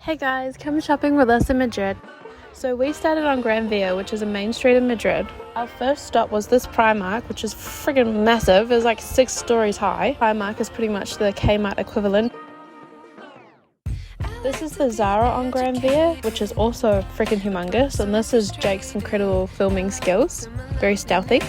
Hey guys, come shopping with us in Madrid. So we started on Gran Via, which is a main street in Madrid. Our first stop was this Primark, which is friggin' massive. It's like 6 stories high. Primark is pretty much the Kmart equivalent. This is the Zara on Gran Via, which is also friggin' humongous. And this is Jake's incredible filming skills. Very stealthy.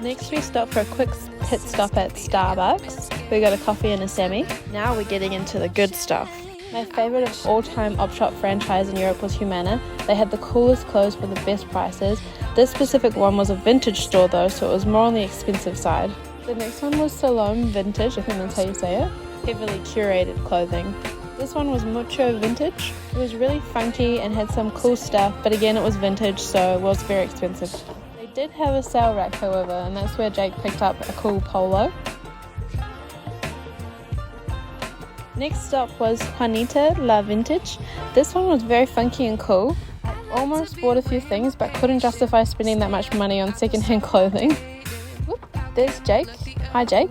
Next we stopped for a quick pit stop at Starbucks. We got a coffee and a semi. Now we're getting into the good stuff. My favourite of all-time op shop franchise in Europe was Humana. They had the coolest clothes for the best prices. This specific one was a vintage store though, so it was more on the expensive side. The next one was Salome Vintage, I think that's how you say it. Heavily curated clothing. This one was Mucho Vintage. It was really funky and had some cool stuff, but again it was vintage, so it was very expensive. Did have a sale rack however, and that's where Jake picked up a cool polo. Next stop was Juanita La Vintage. This one was very funky and cool. I almost bought a few things but couldn't justify spending that much money on secondhand clothing. Whoop, there's Jake. Hi Jake.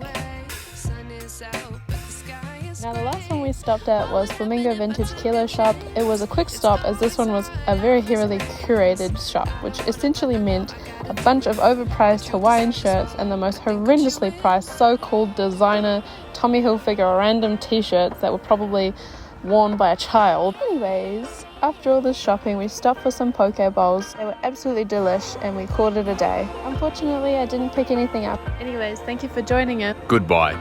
Now the last one we stopped at was Flamingo Vintage Kilo Shop. It was a quick stop as this one was a very heavily curated shop, which essentially meant a bunch of overpriced Hawaiian shirts and the most horrendously priced so-called designer Tommy Hilfiger random t-shirts that were probably worn by a child. Anyways, after all this shopping we stopped for some poke bowls. They were absolutely delish and we called it a day. Unfortunately I didn't pick anything up. Anyways, thank you for joining us. Goodbye.